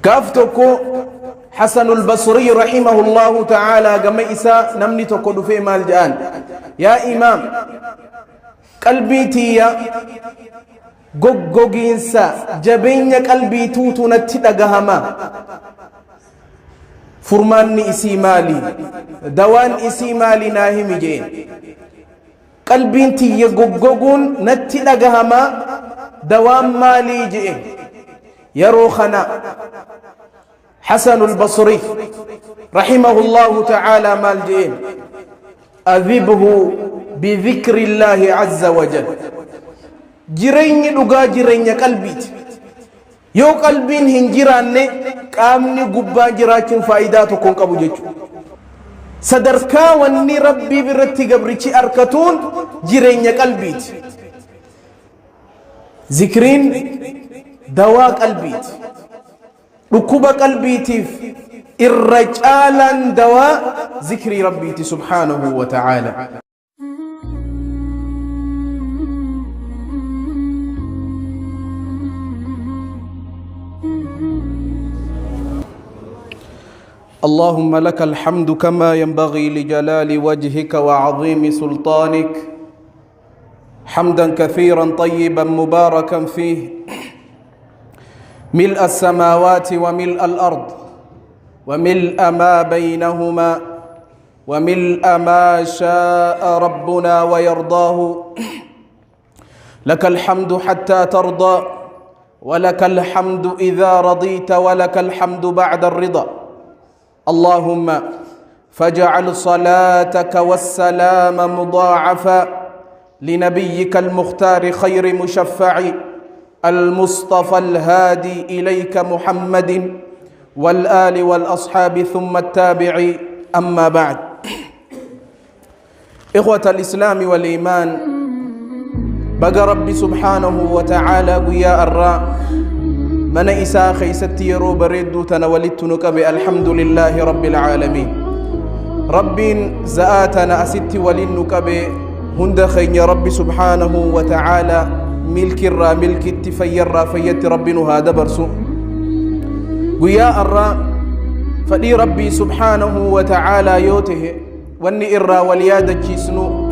كافتوكو حسن البصري رحمه الله تعالى قم إساء نمني تقول في مال جان يا إمام قلبي تيا غوغوغينسا جبين قلبي توتو نتدغهما فرمان إسي مالي دوان إسي مالي ناهم جين قلبي تيا غوغوغون نتدغهما دوان مالي جين يروخنا حسن البصري رحمه الله تعالى مالجين أذبه بذكر الله عز وجل جرين لغا جرين قلبيت يو قلبين هنجران قامني قبا جراتين فائداتكم قبو جيجو صدركا واني ربي برتي قبريتي أركتون جرين قلبيت ذكرين دواء قلبيت ركوب قلبيتي الرجالا دواء ذكر ربيتي سبحانه وتعالى اللهم لك الحمد كما ينبغي لجلال وجهك وعظيم سلطانك حمدا كثيرا طيبا مباركا فيه ملء السماوات وملء الأرض وملء ما بينهما وملء ما شاء ربنا ويرضاه لك الحمد حتى ترضى ولك الحمد إذا رضيت ولك الحمد بعد الرضا اللهم فاجعل صلاتك والسلام مضاعفا لنبيك المختار خير مشفع المصطفى الهادي إليك محمد والآل والأصحاب ثم التابعي أما بعد إخوة الإسلام والإيمان بقى ربي سبحانه وتعالى قياء الراء من إساء خيستي يرو بريدو تنولدتنك بالحمد لله رب العالمين رب زآتنا أستي ولنك بهند خين ربي سبحانه وتعالى ملك الرا ملك التفير فيت ربنا هذا برسو ويا الرا فدي ربي سبحانه وتعالى يوته واني الرا والياد جسنو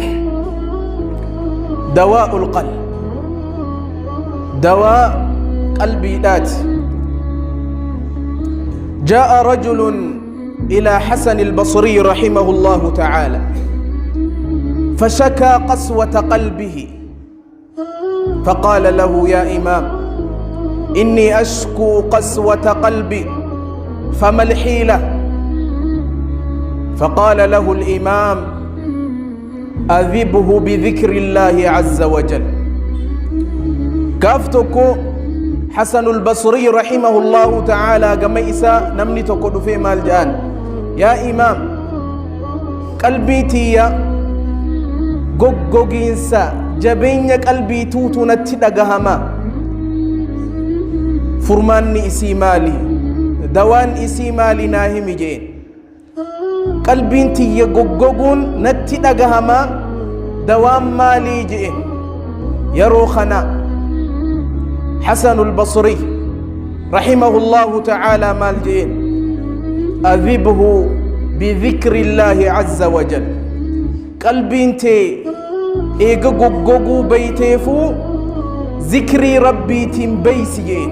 دواء القلب دواء قلبي ذات جاء رجل إلى حسن البصري رحمه الله تعالى فشكى قسوة قلبه فقال له يا إمام إني أشكو قسوة قلبي فما الحيلة فقال له الإمام أذبه بذكر الله عز وجل كافتكو حسن البصري رحمه الله تعالى قميسا نمني تقول في مالجان يا إمام قلبي تيا غوغوغينسا جبين قلبي توتو نتدغهما فرمان إسي مالي دوان إسي مالي ناهم جين قلبي تي غوغوغون نتدغهما دوان مالي جين يروخنا حسن البصري رحمه الله تعالى مال جين أذبه بذكر الله عز وجل قلبي تي إيغا غوغو بيتيفو ذكري ربي تنبيسيين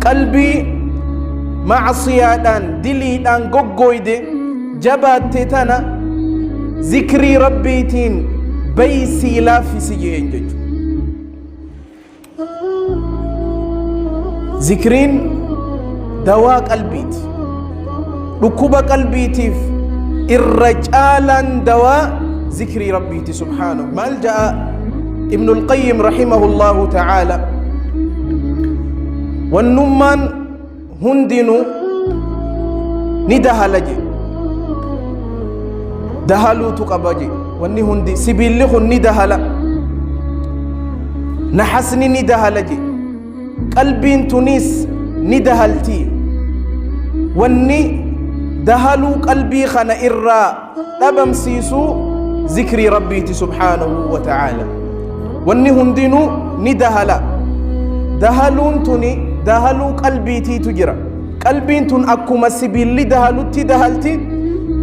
قلبي معصيادان دليدان غوغويدي جبات تتنا ذكري ربي تنبيسي لافسيين ججو ذكرين دواء قلبيت ركوب قلبيتي الرجالا دواء ذكر ربي سبحانه ملجأ ابن القيم رحمه الله تعالى والنمان هندنو ندهلجي دهلو تقبجي واني هندي سبيلخ ندهلا نحسني ندهلجي قلبي تونس ندهلتي واني دهلو قلبي خنا إرّا دبم سيسو ذكري ربي سبحانه وتعالى واني هندينو ندهلا دهلون توني دهلو قلبي تي تجرى قلبين تن أكما سبيلي دهلو تي دهلتي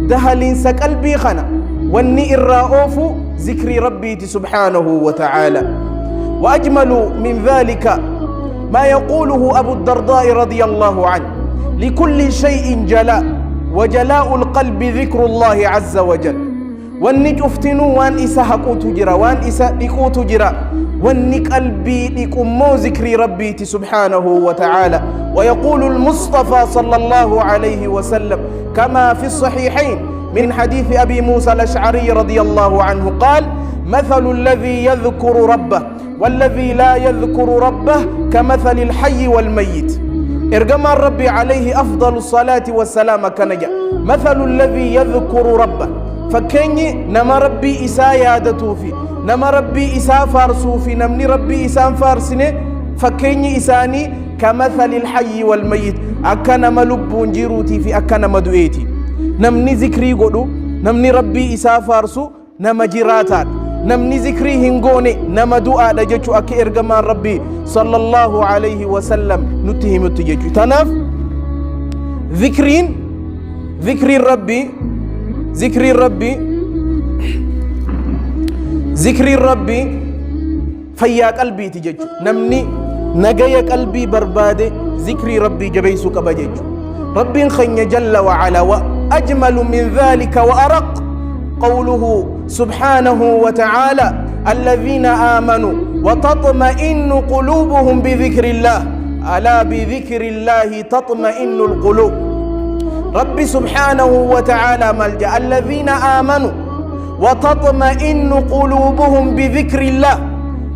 دهلين سقلبي خنا واني الرؤوف ذكر ربي سبحانه وتعالى. وأجمل من ذلك ما يقوله أبو الدرداء رضي الله عنه لكل شيء جلاء وجلاء القلب ذكر الله عز وجل. واني افتنوا وان إسا حقو تجرى وان إسا لقو تجرى واني قلبي لكمو ذكر ربي سبحانه وتعالى. ويقول المصطفى صلى الله عليه وسلم كما في الصحيحين من حديث أبي موسى الأشعري رضي الله عنه قال مثل الذي يذكر ربه والذي لا يذكر ربه كمثل الحي والميت. إرجم ربي عليه أفضل الصلاة والسلام كنجا مثل الذي يذكر ربه فكني نما ربي إسا يادتو في نما ربي إسا فارسو في نمني ربي إسا فارسني فكني إساني كمثل الحي والميت أكنا ملبون جيروتي في أكنا مدويتي نمني ذكري قدو نمني ربي إسا فارسو نما جيراتات نمني ذكري هنغوني نما دعاء دجاجو أكي إرغمان ربي صلى الله عليه وسلم نتهم التجاجو تناف ذكرين ذكر الربي ذكر الربي ذكر الربي فيا قلبي تجاجو نمني نجايا قلبي بربادة ذكر ربي جبيسو كبجاجو ربي خني جل وعلا. وأجمل من ذلك وأرق قوله سبحانه وتعالى الذين آمنوا وتطمئن قلوبهم بذكر الله ألا بذكر الله تطمئن القلوب. ربي سبحانه وتعالى ملجأ الذين آمنوا وتطمئن قلوبهم بذكر الله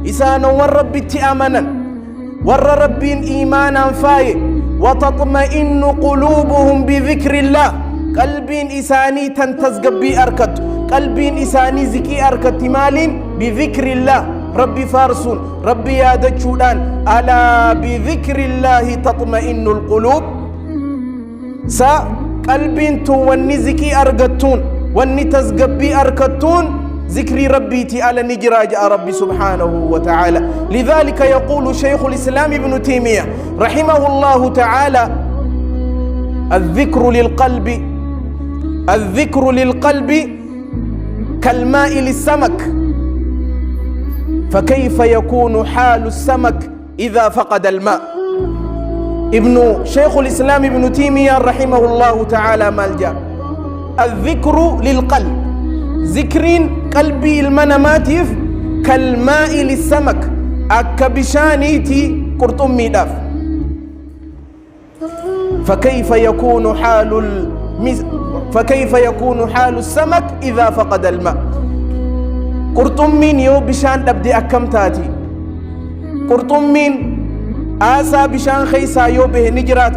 إسانا والرب تأمنا ور رب إيمانا فاي وتطمئن قلوبهم بذكر الله قلبين إساني تنتزقبي أركت قلبين إساني زكي أركت مالين بذكر الله ربي فارسون ربي يادجودان ألا بذكر الله تطمئن القلوب. سا قلبين تو وني زكي أركتون وني تزقبي أركتون ذكر ربي تعالى نجراج ربي سبحانه وتعالى. لذلك يقول شيخ الإسلام ابن تيمية رحمه الله تعالى الذكر للقلب كالماء للسمك فكيف يكون حال السمك إذا فقد الماء. ابن شيخ الإسلام ابن تيمية رحمه الله تعالى ملجأ الذكر للقلب ذكرين قلبي المناماتيف كالماء للسمك أكبشانيتي قرطمي داف فكيف يكون حال السمك إذا فقد الماء. قرطمين يو بشان دبدي أكم تاتي قرطمين آسا بشان خيسا يو به نجرات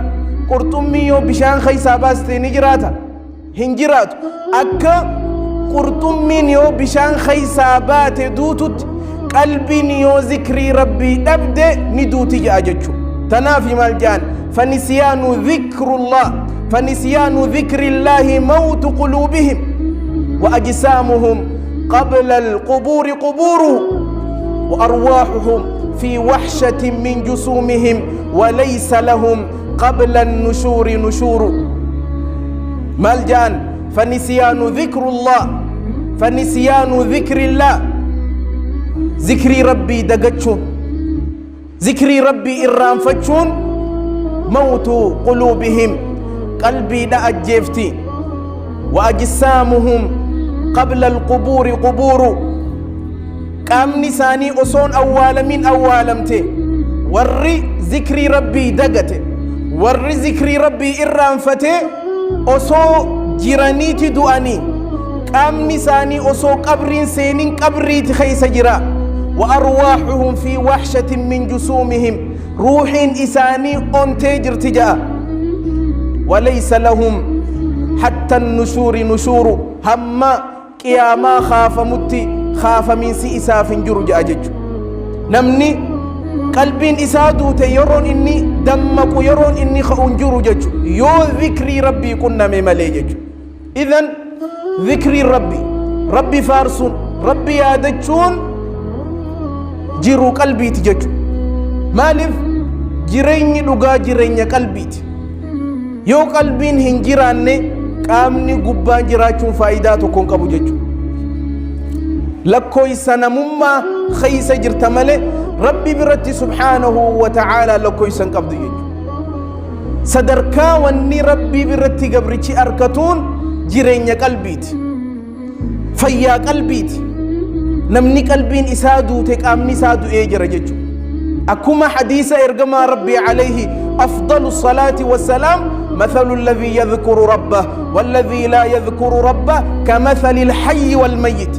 قرطمي يو بشان خيسا باستي نجرات هنجرات أكا قرطمين يو بشان خيسا بات دوتت قلبين يو ذكري ربي دبدي ندوتي جاججو تنافي مالجان. فنسيان ذكر الله موت قلوبهم وأجسامهم قبل القبور قبوره وأرواحهم في وحشة من جسومهم وليس لهم قبل النشور نشور. مالجان فنسيان ذكر الله ذكري ربي دقتشون ذكري ربي إرام فتشون موت قلوبهم قلبي دا أجيفتي وأجسامهم قبل القبور قبور قام نساني أصون أول من أولمتي ورّي ذكري ربي دقتي ورّي ذكري ربي إرام فتي أصو جيرانيتي دواني قام نساني أصو قبرين سينين قبري تخيس جرا وأرواحهم في وحشة من جسومهم روحين إساني أنتجر تجاه وليس لهم حتى النشور نشور هما قياما خاف متي خاف من سي إساف جرج أجج نمني قلبين إسادو تيرون إني دمك يرون إني خأنجر جج يو ذكري ربي كنا ممليجج. إذن ذكري ربي فارسون ربي يادجون جيرو قلبي تجج مالف jireenyi dhugaa jireenya qalbiiti. Yoo qalbiin hin jiraanne qaamni gubbaan jiraachuun faayidaa tokko hin qabu jechuudha. Lakkoofsa namummaa keessa jirta malee Rabbi biratti subhaanahu wa ta'ala lakkoofsa hin qabdu jechuudha. Sadarkaa wanni Rabbi biratti gabrichi arkatuun jireenya qalbiiti, fayyaa qalbiiti. Namni qalbiin isaa duute qaamni isaa du'ee jira jechuudha. Akkuma hadiisa ergamaa Rabbi alayhi afdalu salaati wassalaam مثل الذي يذكر ربه والذي لا يذكر ربه كمثل الحي والميت.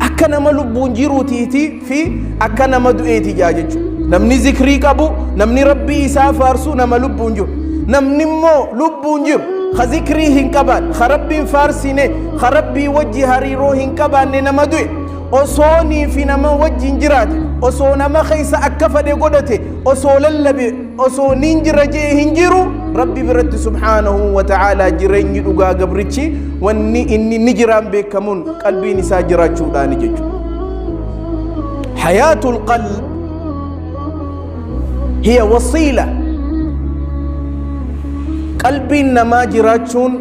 أكنا ملبون جيروتيتي في أكنا مدؤيتي جاجج. نمني ذكري كابو نمني ربي سافارسو نما لبون جو نمني مو لبون جو خذكري هنكبان خربي فارسيني خربي وجه هريرو هنكبان نما دوي أصوني في نما وجه جرات أصو نما خيس أكفد قدته أصو للبي أصو ننجر جي هنجرو ربي برد سبحانه وتعالى جرين يدوغا قبرتشي واني إني نجران بكمون قلبي نسا جراتشو داني جيجو. حياة القلب هي وصيلة. قلبي نما جراتشون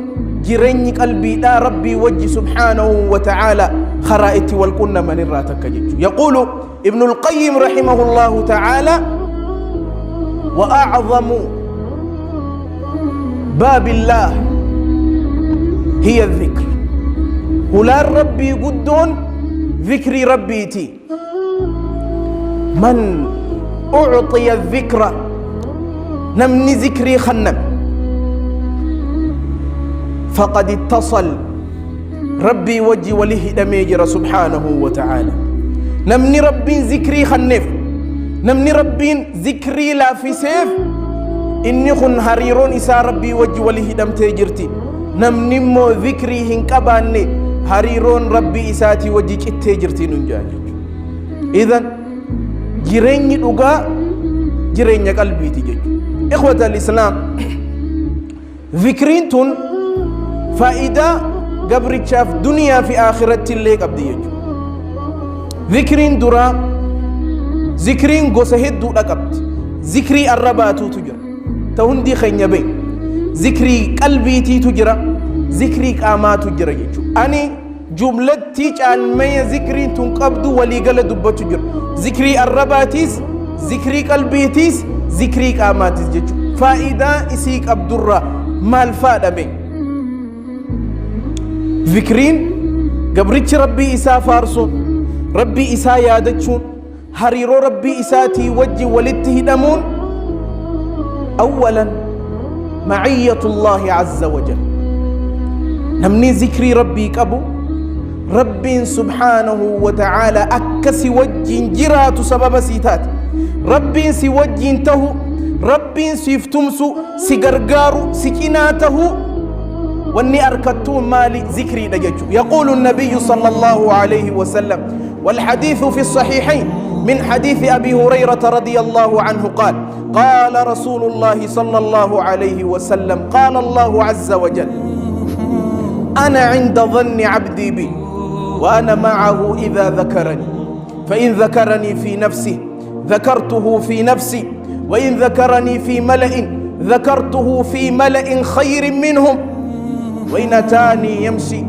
جرين قلبي لا ربي وجه سبحانه وتعالى خرائتي والقنة من الراتك جيجو. يقول ابن القيم رحمه الله تعالى وأعظم باب الله هي الذكر. ولا ربي قدون ذكري ربيتي. من أعطي الذكر نمني ذكري خنم فقد اتصل ربي وجي وله دميجر سبحانه وتعالى. نمني ربي ذكري خنف نمني ربي ذكري لا في سيف إني خن هريرون إسا ربي وجي وله دم تجرتي. نمني مو ذكري هنكباني هريرون ربي إساتي وجي تجرتي ننجاجج. إذن جريني لغا جريني قلبي تجج. إخوة الإسلام ذكرين تون فائدة قبر تشاف دنيا في آخرة اللي قبدي يجو. ذكرين درا ذكرين قسهد دو لقبت ذكري الرباتو تجر تهندي خيني بي ذكري قلبي تي تجرى ذكري قامات تجرى يجو. أني جملتي جعل مي ذكري تنقبض ولي قل دب تجر ذكري الرباتيس ذكري قلبيتيس ذكري قاماتيس يجو. فائدة إسيك عبد الرا مال فاد بي ذكرين قبرتش ربي إسا فارسون ربي إسا يادتشون هريرو ربي إساتي وجي ولدته دمون. أولا معية الله عز وجل. نمني ذكري ربي كبو ربي سبحانه وتعالى أكسي وجي جرات سبب سيتات ربي سي وجي انتهو ربي سيفتمسو سيغرغارو سكيناته واني أركتون مالي ذكري دججو. يقول النبي صلى الله عليه وسلم والحديث في الصحيحين من حديث أبي هريرة رضي الله عنه قال قال رسول الله صلى الله عليه وسلم قال الله عز وجل أنا عند ظن عبدي بي وأنا معه إذا ذكرني فإن ذكرني في نفسي ذكرته في نفسي وإن ذكرني في ملأ ذكرته في ملأ خير منهم وإن أتاني يمشي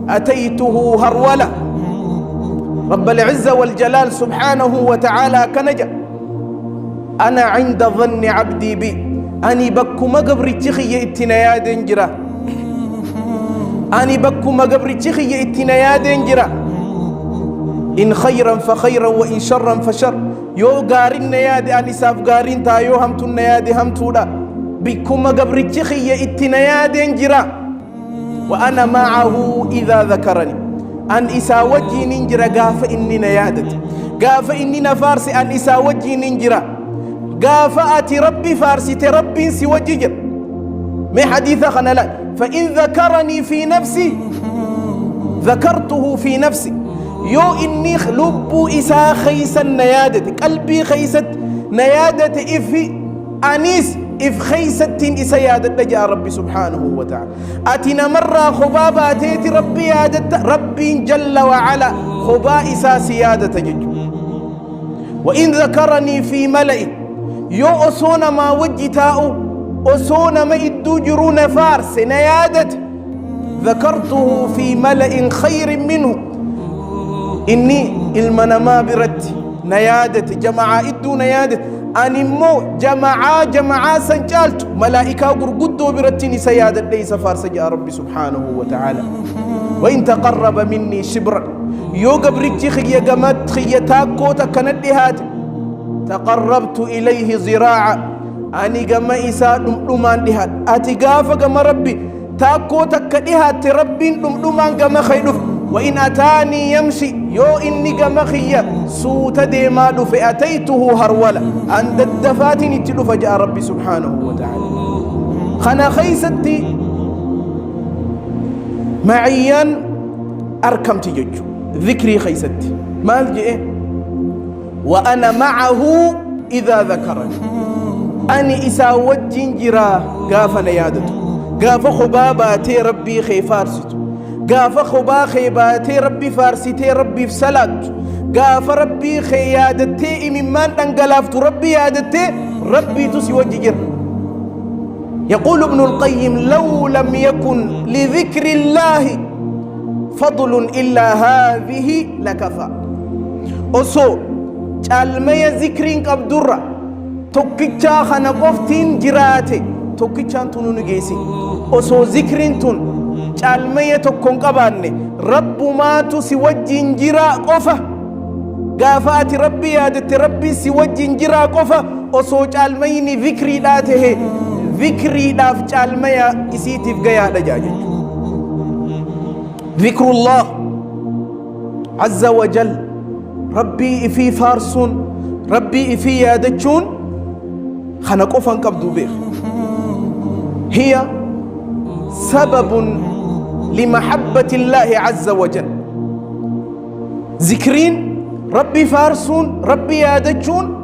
أتيته هرولة. رب العزة والجلال سبحانه وتعالى كنجا أنا عند ظن عبدي بي أني بكو مقبر تخي اتنايا دنجرا أني بكو مقبر تخي اتنايا دنجرا إن خيرا فخيرا وإن شرا فشر. يو غارين نيادي أني ساف غارين تا يو همتو نيادي همتو دا بكو مقبر تخي اتنايا دنجرا وأنا معه إذا ذكرني أن إسا وجي ننجرا قاف إني نيادت قاف إني نفارس أن إسا وجي ننجرا قاف أتي ربي فارسي تربي سي وجي جر ما حديث خنلا فإن ذكرني في نفسي ذكرته في نفسي. يو إني لبو إسا خيسا نيادت قلبي خيست نيادت إفي أنيس إف خيست إسيادت جاء ربي سبحانه وتعالى. أتنا مرة خبابة أتيت ربي يادت ربي جل وعلا خباء إسا سيادة جج. وإن ذكرني في ملئ يو أصونا ما وجتاؤ أصونا ما إدو جرون فارس نيادت ذكرته في ملأ خير منه إني المنما برت نيادت جماعة إدو نيادت أني مو جماعة سنجالت ملائكة قرقدو برتني سيادت ليس فارس جاء ربي سبحانه وتعالى وإن تقرب مني شبرا يو قبرتي خي قمت خي تاكوتا كانت هات تقربت إليه زراعا أني قم إساء دمان دهات أتقاف قم ربي تاكوتا كدهات ربي دمان قم خيدف وإن أتاني يمشي يو إني قم خي سوت ديما فأتيته هرولا عند الدفاتن تلف جاء ربي سبحانه وتعالى خنا خيستي معيا أركم تججو ذكري خيستي ما الجئ وأنا معه إذا ذكرني أني إسا وجين جرا قاف نيادته قاف خباباتي ربي خي فارسته قاف خبا خيباتي ربي فارسيتي ربي في صلاة قاف ربي خيادتي إممان تنقلافت ربي يادتي ربي تسي وجي يقول ابن القيم لو لم يكن لذكر الله فضل إلا هذه لكفى أصو calmaya zikriin qabdurra tokkichaa kana qoftiin jiraate tokkichaan tun nu geessi osoo zikriin tun calmaya tokkon qabaanne rabbumaatu si wajjin jiraa qofa gaafa ati rabbi yaadatte rabbi si wajjin jiraa qofa osoo calmayni zikriidhaa tahe zikriidhaaf calmaya isiitiif gayaadha jaajechu zikrullah azza wa jal ربي إفي فارسون ربي إفي يادتشون خنقوفا كبدو بيخ هي سبب لمحبة الله عز وجل ذكرين ربي فارسون ربي يادتشون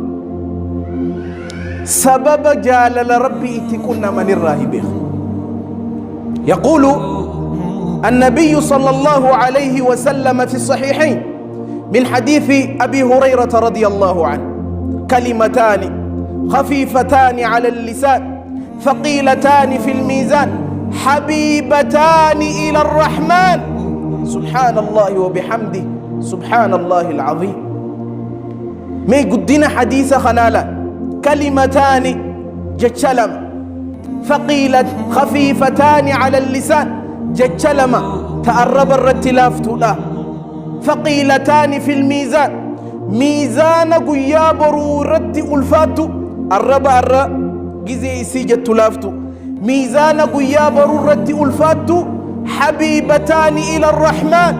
سبب جالل ربي تكون من الراهبين يقول النبي صلى الله عليه وسلم في الصحيحين من حديث أبي هريرة رضي الله عنه كلمتان خفيفتان على اللسان ثقيلتان في الميزان حبيبتان إلى الرحمن سبحان الله وبحمده سبحان الله العظيم ما قدنا حديث خنالا كلمتان جتشلم ثقيلة خفيفتان على اللسان جتشلم تقرب الرتلاف لا ثقيلتان في الميزان ميزان قيا برورت ألفاتو الربع جزي سيجة لافتو ميزان قيا برورت ألفاتو حبيبتان إلى الرحمن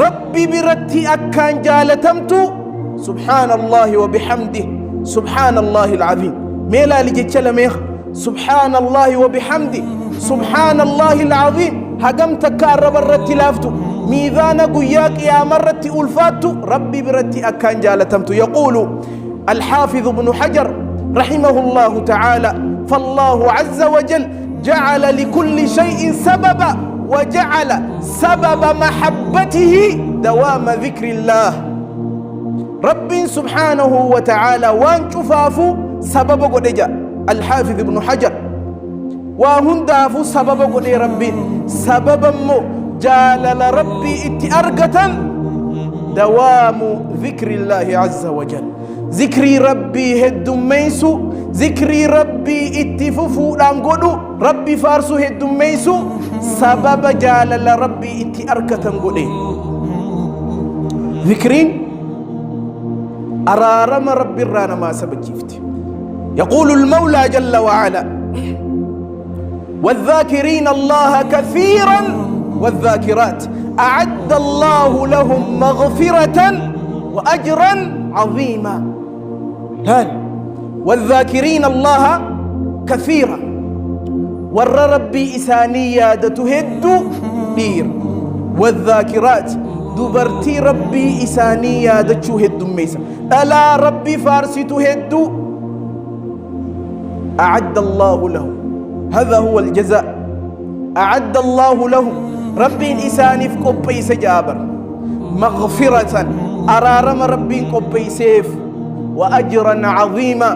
ربي برتي أكان جالتمتو سبحان الله وبحمده سبحان الله العظيم ميلا لجتشل ميخ سبحان الله وبحمده سبحان الله العظيم هقمتك الرب الرتلافتو ميزان قياك يا مرتي ألفاتو ربي برتي أكان جالتمتو يقول الحافظ ابن حجر رحمه الله تعالى فالله عز وجل جعل لكل شيء سببا وجعل سبب محبته دوام ذكر الله رب سبحانه وتعالى وان شفافو سبب قدجا الحافظ ابن حجر وهندافو سبب قد ربي سبب مو جالل ربي اتأرقة دوام ذكر الله عز وجل ذكري ربي هدو ميسو ذكري ربي اتففو لانقودو ربي فارسو هدو ميسو سبب جالل ربي اتأرقة قدي ذكرين أرارم ربي رانا ما سبب جيفتي يقول المولى جل وعلا والذاكرين الله كثيرا والذاكرات أعد الله لهم مغفرة وأجرا عظيما والذاكرين الله كثيرا ور ربي إسانية تهدو دير والذاكرات دبرتي ربي إسانية تهدو ميسا ألا ربي فارسي تهدو أعد الله له هذا هو الجزاء أعد الله له ربي إساني في قبي سجابر مغفرة أرارم ربي قبي سيف وأجرا عظيما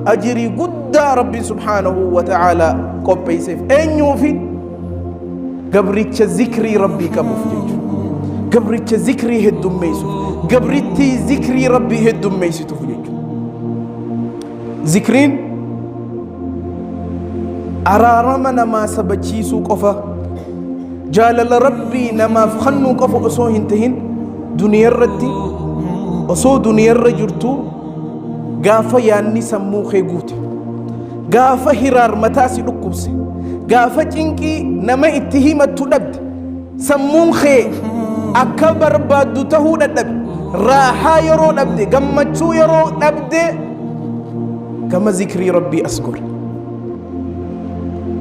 أجري قد ربي سبحانه وتعالى قبي سيف أين يوفي قبرتش ذكري ربي كمفتج قبرتش ذكري هدوم ميسو قبرتي ذكري ربي هدوم ميسو تفجج ذكرين أرارمنا ما سبتشيسو قفا جالل ربي نما فخنو قفا أسو هنتهن دنيا الردي أسو دنيا الرجرتو غافا ياني سمو خيقوت غافا هرار متاسي لقبسي غافا جنكي نما اتهيمة تلبد سمون خي أكبر بادو تهو لبد راحا يرو لبد غمتشو يرو لبد كما ذكري ربي أسكر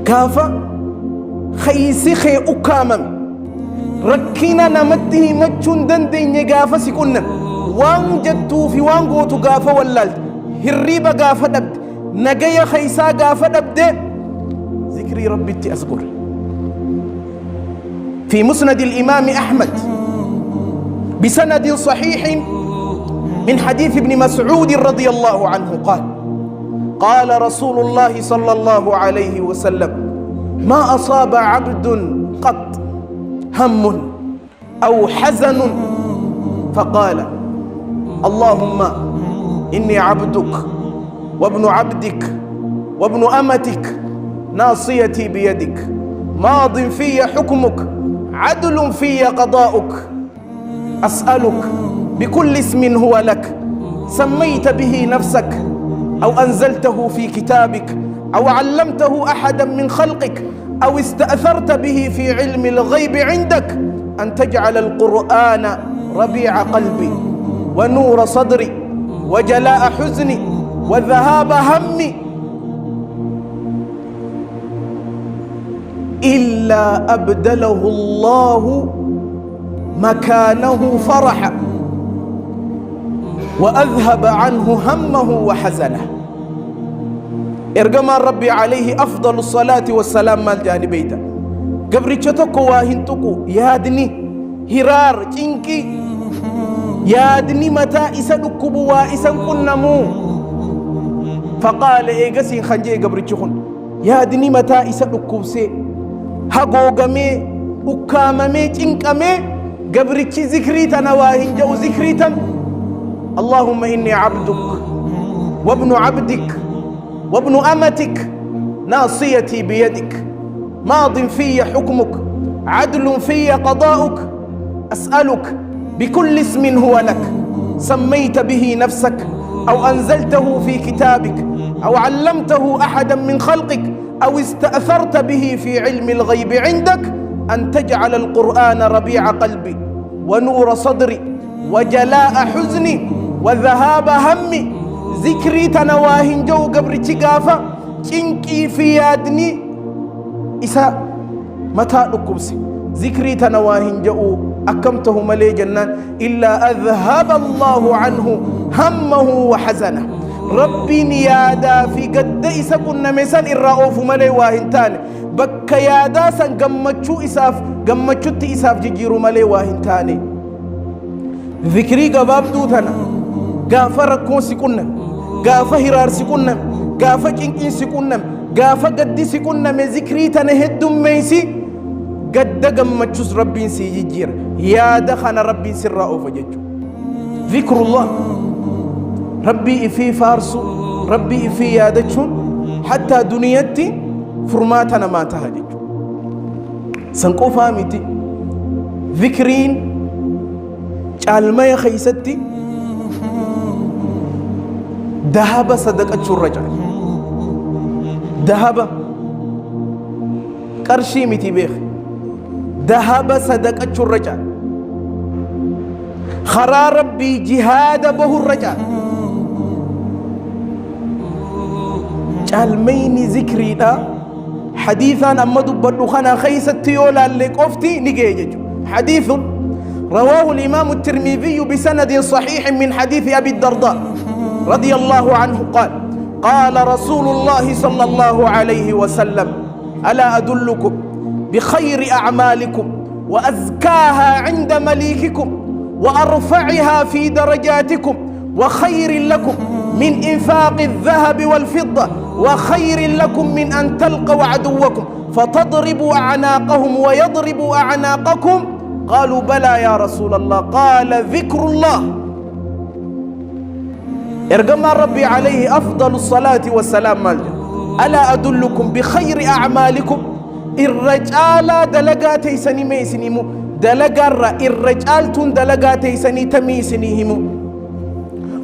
غافا خيسي خي أكامم ركينا نمته مجون دندين غافا سيكونن وان جدو في وان قوتو غافا واللالد هريبا غافا دبد نجايا خيسا غافا دبد ذكري ربي أذكر في مسند الإمام أحمد بسند صحيح من حديث ابن مسعود رضي الله عنه قال رسول الله صلى الله عليه وسلم ما أصاب عبد قط هم أو حزن فقال اللهم إني عبدك وابن عبدك وابن أمتك ناصيتي بيدك ماض في حكمك عدل في قضاؤك أسألك بكل اسم هو لك سميت به نفسك أو أنزلته في كتابك أو علمته أحدا من خلقك أو استأثرت به في علم الغيب عندك أن تجعل القرآن ربيع قلبي ونور صدري وجلاء حزني وذهاب همي إلا أبدله الله مكانه فرحا وأذهب عنه همه وحزنه إرجم ربي عليه أفضل الصلاة والسلام مال جانبيته قبرتشتكو واهنتكو يادني هرار تنكي يادني متى إسدكب وإسن كنمو فقال إيغسين خنجي قبرتشخن يادني متى إسدكب سي هقوغمي أكاممي تنكمي قبرتش ذكريتنا واهنجو ذكريتا اللهم إني عبدك وابن عبدك وابن أمتك ناصيتي بيدك ماض في حكمك عدل في قضاؤك أسألك بكل اسم هو لك سميت به نفسك أو أنزلته في كتابك أو علمته أحدا من خلقك أو استأثرت به في علم الغيب عندك أن تجعل القرآن ربيع قلبي ونور صدري وجلاء حزني وذهاب همي ذكري تنواهن جو قبر تقافة تنكي في يادني إسا متى نكبسي ذكري تنواهن جو أكمته ملي جنان إلا أذهب الله عنه همه وحزنه ربي نيادا في قد إسا كنا مثال الرؤوف ملي واهنتان بك يادا سن قمتشو إساف جيجيرو ملي واهنتاني ذكري قباب دوتنا قافة ركون سكنم قافة هرار سكنم قافة كنكين سكنم قافة قد سكنم ذكري تنهدم ميسي قد قمتشوس ربي سي جيجير يا دخل ربي سر رؤوف جيجو ذكر الله ربي في فارسو ربي في يادتشون حتى دنيتي فرماتنا ما تهجج سنقو فامتي ذكرين جالما يا خيستي ذهب صدقة الرجال ذهب قرشي متي بيخ ذهب صدقة الرجال خرا ربي جهاد به الرجال جالميني ذكري دا حديثا أما دبردو خنا خيستي يولا اللي قفتي نجيجج حديث رواه الإمام الترمذي بسند صحيح من حديث أبي الدرداء رضي الله عنه قال رسول الله صلى الله عليه وسلم ألا أدلكم بخير أعمالكم وأزكاها عند مليككم وأرفعها في درجاتكم وخير لكم من إنفاق الذهب والفضة وخير لكم من أن تلقوا عدوكم فتضربوا أعناقهم ويضربوا أعناقكم قالوا بلى يا رسول الله قال ذكر الله إرجم ربي عليه أفضل الصلاة والسلام مالجا ألا أدلكم بخير أعمالكم الرجال دلقاتي سني ميسنيمو دلقار الرجال تون دلقاتي سني تميسنيهمو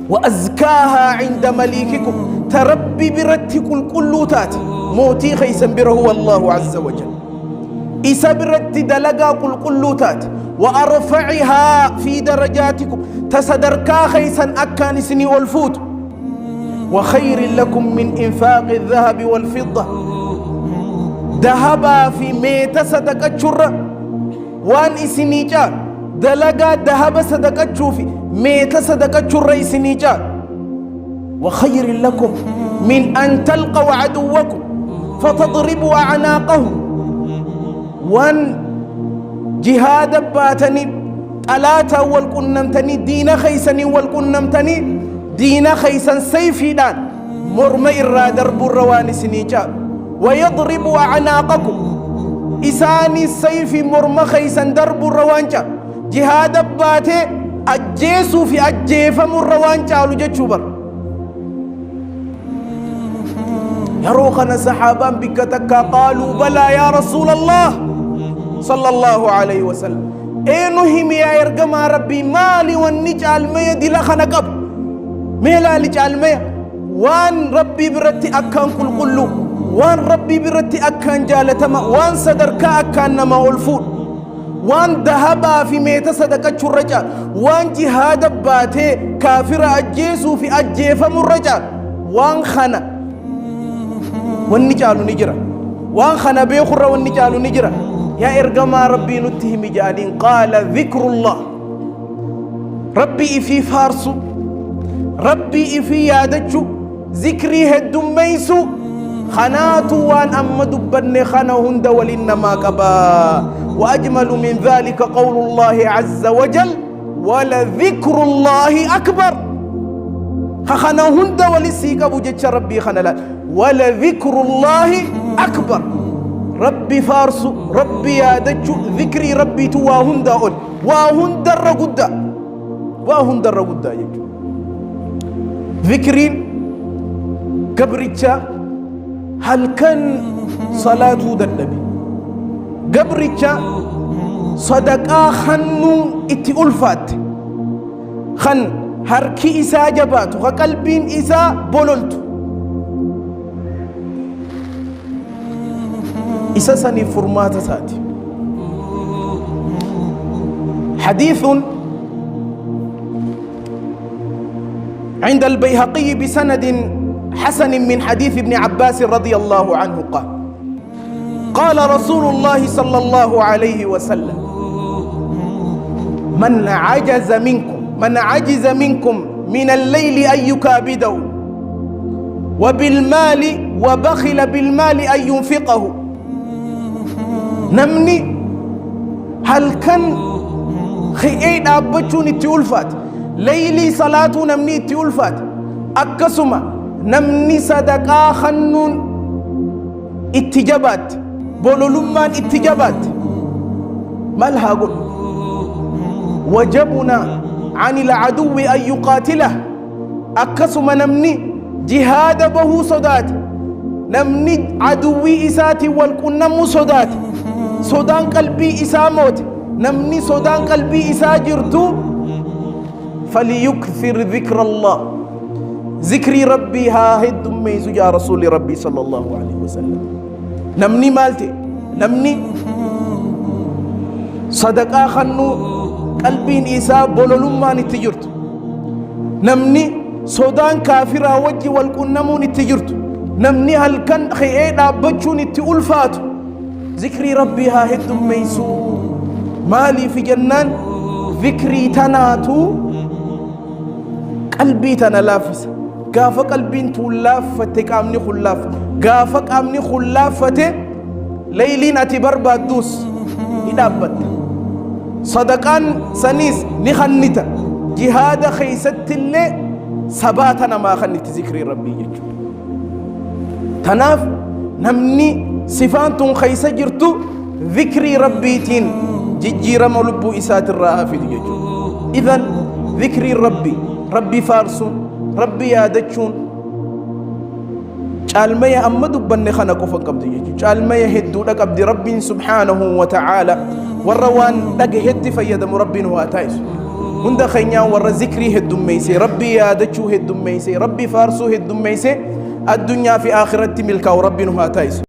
وأزكاها عند مليككم تربي برتك الكلوتات موتي خيسا بره هو الله عز وجل إسا برت دلقا الكلوتات وأرفعها في درجاتكم تصدركا خيسا أكان سني والفوت وخير لكم من إنفاق الذهب والفضة ذهبا في ميت صدقة شرة وان إسنيجا دلقا ذهب صدقة شوفي ميت صدقة شرة إسنيجا وخير لكم من أن تلقوا عدوكم فتضربوا أعناقهم وان جهاد باتني ألاتا والكنمتني دين خيسني والكنمتني دين خيسا سيفي دان مرمي الرادر بروان سنيجا ويضربوا أعناقكم إساني السيف مرمى خيسا درب الروانجا جهاد باتي أجيسو في أجيف الروانجا لجتشوبر يروخنا صحابان بكتك قالوا بلى يا رسول الله صلى الله عليه وسلم إنهم يا إرقم ربي مالي والنجال ميا دي لخنا قبل ميلا لجال ميا وان ربي برتي أكان كل قلو وان ربي برتي أكان جالتما وان صدركا أكان نما الفول وان ذهبا في ميت صدقة الرجال وان جهاد باتي كافر أجيسو في أجيف الرجال وان خنا والنجال نجرة وان خنا بيخر والنجال نجرة يا إرقما ربي نتهم جالين قال ذكر الله ربي في فارسو ربي في يادجو ذكري هدوم ميسو خناتو وان أمد بني خنهند ولنما كبا وأجمل من ذلك قول الله عز وجل ولذكر الله أكبر خنهند ولسيك أبو جتش ربي خنلا ولذكر الله أكبر ربي فارسو ربي يادجو ذكري ربي تواهند أول واهند الرقودة واهند الرقودة يجو ذكرين قبرتشا هل كان صلاة النبي قبرتشا صدقا خنو اتي ألفات خن هركي إسا جباتو وقلبين إسا بولولتو إسا سني فرمات ساتي حديث عند البيهقي بسند حسن من حديث ابن عباس رضي الله عنه قال رسول الله صلى الله عليه وسلم من عجز منكم من الليل أن يكابده وبالمال وبخل بالمال أن ينفقه نمني هل كان خيئين أبتشون التولفات ليلي صلاة نمني التولفات أكسما نمني صدقا خنون اتجابات بولولمان اتجابات مالها قل وجبنا عن العدو أن يقاتله أكسما نمني جهاد به صدات نمني عدوي إساتي والكنم صدات صدان قلبي إساموت نمني صدان قلبي إساجرتو فليكثر ذكر الله ذكري ربي ها هد ميزو يا رسول ربي صلى الله عليه وسلم نمني مالتي نمني صدقا خنو قلبين إسا بولولما نتجرت نمني صدان كافرا وجي والقنمون نتجرت نمني هل كان خيئنا بجو نتألفات ذكري ربي ها هد ميزو مالي في جنان ذكري تناتو قلبي تنلافس قافا قلبين تولافة قامني خلاف قافا قامني خلافة ليلين أتبر بادوس إدابت صدقان سنيس نخنتا جهاد خيست اللي سباتنا ما خنت ذكري ربي يجو تناف نمني صفانتم خيس جرتو ذكري ربيتين ججير ملبو إسات الراها في اليجو إذن ذكري ربي فارسون ربي يادتشون caalmaya amma dubbanne kana qofa qabdi jechuudha caalmaya hedduudha qabdi rabbiin subhaanahu wa ta'ala warra waan dhagahetti fayyadamu rabbiin waa taa'isu hunda keenyaa warra zikrii heddummeeyse rabbii yaadachuu heddummeeyse rabbii faarsuu heddummeeyse addunyaa fi aakhirratti milkaa'u rabbiin waa taa'isu